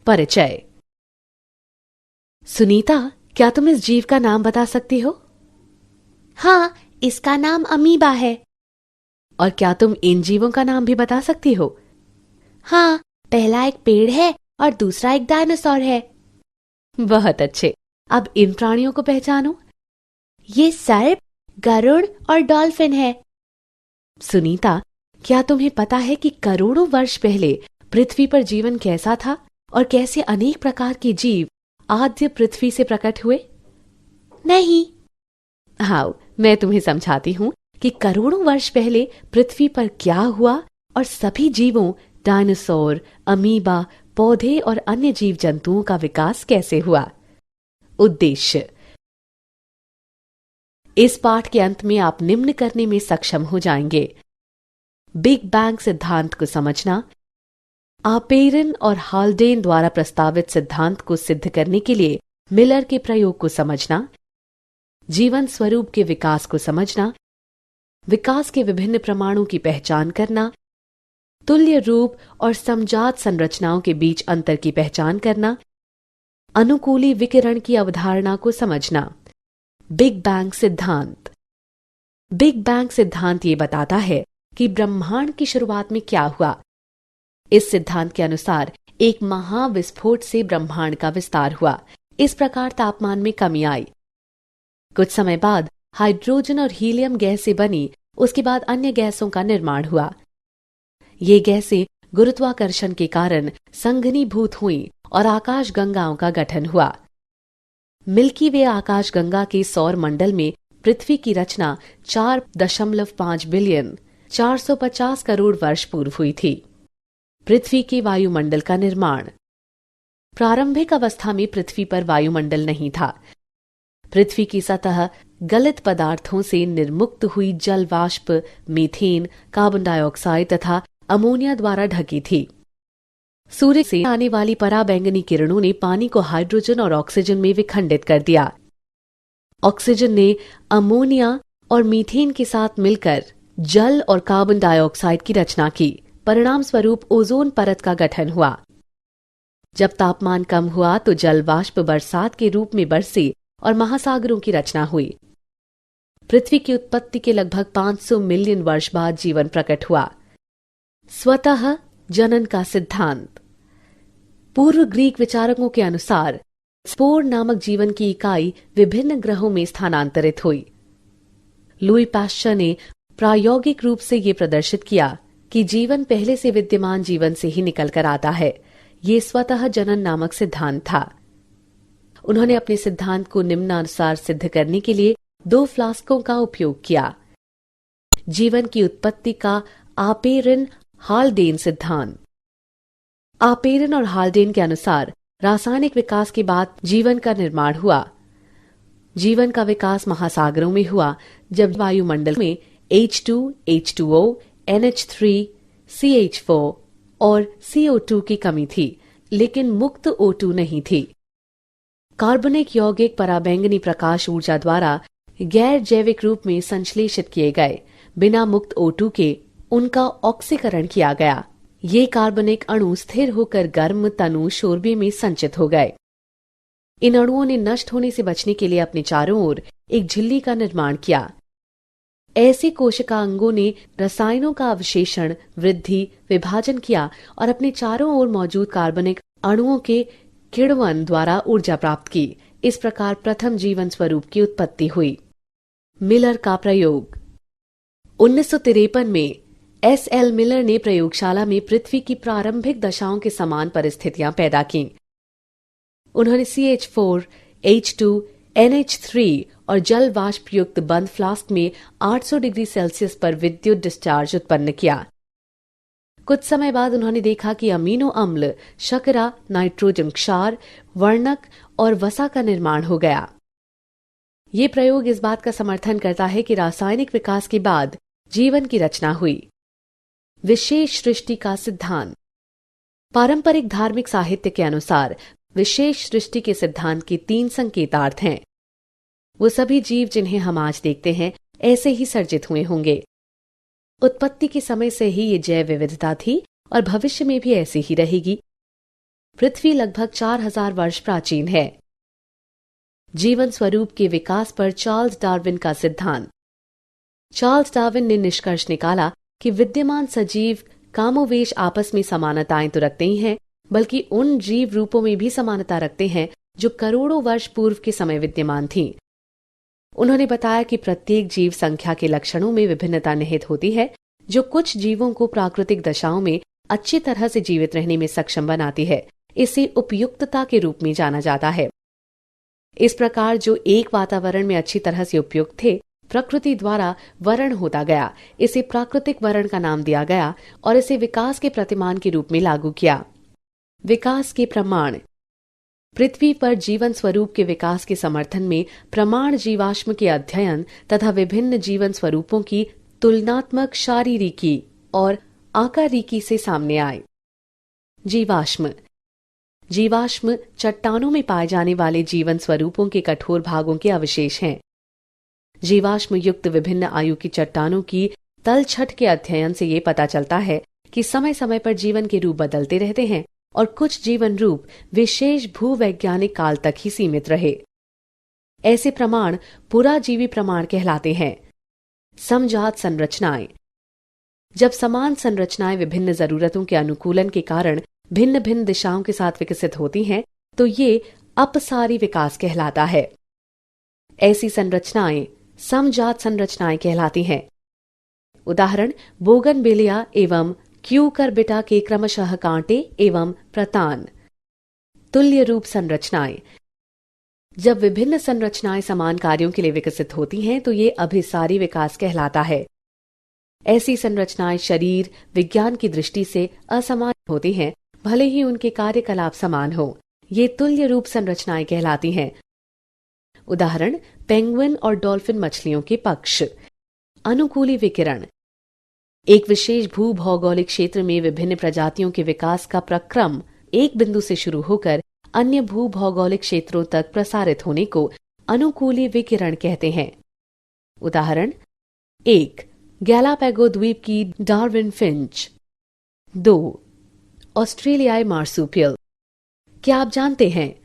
परिचय। सुनीता, क्या तुम इस जीव का नाम बता सकती हो? हाँ, इसका नाम अमीबा है। और क्या तुम इन जीवों का नाम भी बता सकती हो? हाँ, पहला एक पेड़ है और दूसरा एक डायनासोर है। बहुत अच्छे। अब इन प्राणियों को पहचानो। ये सर्प, गरुड़ और डॉल्फिन है। सुनीता, क्या तुम्हें पता है कि करोड़ों वर्ष पहले पृथ्वी पर जीवन कैसा था और कैसे अनेक प्रकार के जीव आद्य पृथ्वी से प्रकट हुए? नहीं। हाँ, मैं तुम्हें समझाती हूँ कि करोड़ों वर्ष पहले पृथ्वी पर क्या हुआ और सभी जीवों, डायनासोर, अमीबा, पौधे और अन्य जीव जंतुओं का विकास कैसे हुआ। उद्देश्य। इस पाठ के अंत में आप निम्न करने में सक्षम हो जाएंगे: बिग बैंग सिद्धांत को समझना, आपेरन और हाल्डेन द्वारा प्रस्तावित सिद्धांत को सिद्ध करने के लिए मिलर के प्रयोग को समझना, जीवन स्वरूप के विकास को समझना, विकास के विभिन्न प्रमाणों की पहचान करना, तुल्य रूप और समजात संरचनाओं के बीच अंतर की पहचान करना, अनुकूली विकिरण की अवधारणा को समझना। बिग बैंग सिद्धांत। बिग बैंग सिद्धांत ये बताता है कि ब्रह्मांड की शुरुआत में क्या हुआ। इस सिद्धांत के अनुसार एक महाविस्फोट से ब्रह्मांड का विस्तार हुआ। इस प्रकार तापमान में कमी आई। कुछ समय बाद हाइड्रोजन और हीलियम गैस से बनी, उसके बाद अन्य गैसों का निर्माण हुआ। ये गैसें गुरुत्वाकर्षण के कारण संघनीभूत हुईं और आकाश गंगाओं का गठन हुआ। मिल्की वे आकाश गंगा के सौर मंडल में पृथ्वी की रचना 4.5 बिलियन 450 करोड़ वर्ष पूर्व हुई थी। पृथ्वी के वायुमंडल का निर्माण। प्रारंभिक अवस्था में पृथ्वी पर वायुमंडल नहीं था। पृथ्वी की सतह गलित पदार्थों से निर्मुक्त हुई जल वाष्प, मीथेन, कार्बन डाइऑक्साइड तथा अमोनिया द्वारा ढकी थी। सूर्य से आने वाली पराबैंगनी किरणों ने पानी को हाइड्रोजन और ऑक्सीजन में विखंडित कर दिया। ऑक्सीजन ने अमोनिया और मीथेन के साथ मिलकर जल और कार्बन डाइऑक्साइड की रचना की। परिणाम स्वरूप ओजोन परत का गठन हुआ। जब तापमान कम हुआ तो जल वाष्प बरसात के रूप में बरसे और महासागरों की रचना हुई। पृथ्वी की उत्पत्ति के लगभग 500 मिलियन वर्ष बाद जीवन प्रकट हुआ। स्वतः जनन का सिद्धांत। पूर्व ग्रीक विचारकों के अनुसार स्पोर नामक जीवन की इकाई विभिन्न ग्रहों में स्थानांतरित हुई। लुई पाश्चर ने प्रायोगिक रूप से ये प्रदर्शित किया कि जीवन पहले से विद्यमान जीवन से ही निकलकर आता है। ये स्वतः जनन नामक सिद्धांत था। उन्होंने अपने सिद्धांत को निम्नानुसार सिद्ध करने के लिए 2 फ्लास्कों का उपयोग किया। जीवन की उत्पत्ति का आपेरन हाल्डेन सिद्धांत। आपेरन और हाल्डेन के अनुसार रासायनिक विकास के बाद जीवन का निर्माण हुआ। जीवन का विकास महासागरों में हुआ जब वायुमंडल में H2, H2O, NH3, CH4 और CO2 की कमी थी, लेकिन मुक्त O2 नहीं थी। कार्बनिक यौगिक पराबैंगनी प्रकाश ऊर्जा द्वारा गैर जैविक रूप में संश्लेषित किए गए। बिना मुक्त O2 के उनका ऑक्सीकरण किया गया। ये कार्बनिक अणु स्थिर होकर गर्म तनु शोरबे में संचित हो गए। इन अणुओं ने नष्ट होने से बचने के लिए अपने चारों ओर एक झिल्ली का निर्माण किया। ऐसे कोशिकांगों ने रसायनों का अवशेषण, वृद्धि, विभाजन किया और अपने चारों ओर मौजूद कार्बनिक अणुओं के किण्वन द्वारा ऊर्जा प्राप्त की। इस प्रकार प्रथम जीवन स्वरूप की उत्पत्ति हुई। मिलर का प्रयोग। 1953 में S.L. मिलर ने प्रयोगशाला में पृथ्वी की प्रारंभिक दशाओं के समान परिस्थितियां पैदा की। उन्होंने CH4, H2, NH3 और जल वाष्प युक्त बंद फ्लास्क में 800 डिग्री सेल्सियस पर विद्युत डिस्चार्ज उत्पन्न किया। कुछ समय बाद उन्होंने देखा कि अमीनो अम्ल, शर्करा, नाइट्रोजन क्षार, वर्णक और वसा का निर्माण हो गया। ये प्रयोग इस बात का समर्थन करता है कि रासायनिक विकास के बाद जीवन की रचना हुई। विशेष सृष्टि का सिद्धांत। पारंपरिक धार्मिक साहित्य के अनुसार विशेष सृष्टि के सिद्धांत के 3 संकेतार्थ हैं। वो सभी जीव जिन्हें हम आज देखते हैं ऐसे ही सर्जित हुए होंगे। उत्पत्ति के समय से ही ये जैव विविधता थी और भविष्य में भी ऐसी ही रहेगी। पृथ्वी लगभग 4000 वर्ष प्राचीन है। जीवन स्वरूप के विकास पर चार्ल्स डार्विन का सिद्धांत। चार्ल्स डार्विन ने निष्कर्ष निकाला कि विद्यमान सजीव कामोवेश आपस में समानताएं तो रखते ही हैं, बल्कि उन जीव रूपों में भी समानता रखते हैं जो करोड़ों वर्ष पूर्व के समय विद्यमान थीं। उन्होंने बताया कि प्रत्येक जीव संख्या के लक्षणों में विभिन्नता निहित होती है, जो कुछ जीवों को प्राकृतिक दशाओं में अच्छी तरह से जीवित रहने में सक्षम बनाती है। इसे उपयुक्तता के रूप में जाना जाता है। इस प्रकार जो एक वातावरण में अच्छी तरह से उपयुक्त थे, प्रकृति द्वारा वर्ण होता गया। इसे प्राकृतिक वर्ण का नाम दिया गया और इसे विकास के प्रतिमान के रूप में लागू किया। विकास के प्रमाण। पृथ्वी पर जीवन स्वरूप के विकास के समर्थन में प्रमाण जीवाश्म के अध्ययन तथा विभिन्न जीवन स्वरूपों की तुलनात्मक शारीरिकी और आकारिकी से सामने आए। जीवाश्म। जीवाश्म चट्टानों में पाए जाने वाले जीवन स्वरूपों के कठोर भागों के अवशेष हैं। जीवाश्म युक्त विभिन्न आयु की चट्टानों की तलछट के अध्ययन से ये पता चलता है कि समय समय पर जीवन के रूप बदलते रहते हैं और कुछ जीवन रूप विशेष भूवैज्ञानिक काल तक ही सीमित रहे। ऐसे प्रमाण पुराजीवी प्रमाण कहलाते हैं। समजात संरचनाएं। जब समान संरचनाएं विभिन्न जरूरतों के अनुकूलन के कारण भिन्न भिन्न दिशाओं के साथ विकसित होती हैं, तो ये अपसारी विकास कहलाता है। ऐसी संरचनाएं समजात संरचनाएं कहलाती हैं। उदाहरण बोगनविलिया एवं क्यूकरबिटा के क्रमशः कांटे एवं प्रतान। तुल्य रूप संरचनाएं। जब विभिन्न संरचनाएं समान कार्यों के लिए विकसित होती हैं, तो ये अभिसारी विकास कहलाता है। ऐसी संरचनाएं शरीर विज्ञान की दृष्टि से असमान होती हैं, भले ही उनके कार्यकलाप समान हो। ये तुल्य रूप संरचनाएं कहलाती हैं। उदाहरण पेंगुइन और डॉल्फिन मछलियों के पक्ष। अनुकूली विकिरण। एक विशेष भूभौगोलिक क्षेत्र में विभिन्न प्रजातियों के विकास का प्रक्रम एक बिंदु से शुरू होकर अन्य भूभौगोलिक क्षेत्रों तक प्रसारित होने को अनुकूली विकिरण कहते हैं। उदाहरण 1. गैलापागो द्वीप की डार्विन फिंच। 2. ऑस्ट्रेलियाई मार्सुपियल। क्या आप जानते हैं?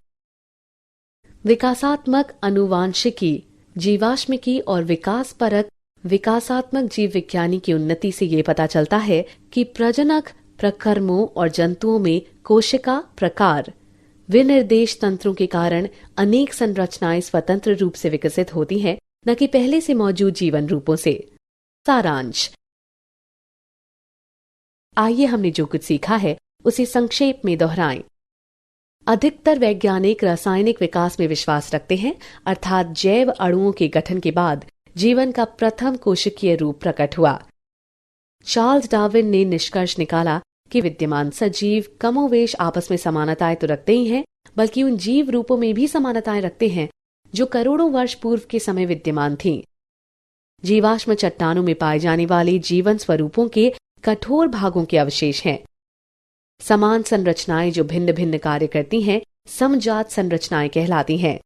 विकासात्मक अनुवांशिकी, जीवाश्मिकी और विकास परक विकासात्मक जीव विज्ञानी की उन्नति से ये पता चलता है कि प्रजनक प्रकर्मों और जंतुओं में कोशिका प्रकार विनिर्देश तंत्रों के कारण अनेक संरचनाएं स्वतंत्र रूप से विकसित होती हैं, न कि पहले से मौजूद जीवन रूपों से। सारांश। आइए हमने जो कुछ सीखा है उसे संक्षेप में दोहराएं। अधिकतर वैज्ञानिक रासायनिक विकास में विश्वास रखते हैं, अर्थात जैव अणुओं के गठन के बाद जीवन का प्रथम कोशिकीय रूप प्रकट हुआ। चार्ल्स डार्विन ने निष्कर्ष निकाला कि विद्यमान सजीव कमोवेश आपस में समानताएं तो रखते ही हैं, बल्कि उन जीव रूपों में भी समानताएं रखते हैं जो करोड़ों वर्ष पूर्व के समय विद्यमान थीं। जीवाश्म चट्टानों में पाए जाने वाले जीवन स्वरूपों के कठोर भागों के अवशेष हैं। समान संरचनाएं जो भिन्न भिन्न कार्य करती हैं, समजात संरचनाएं कहलाती हैं।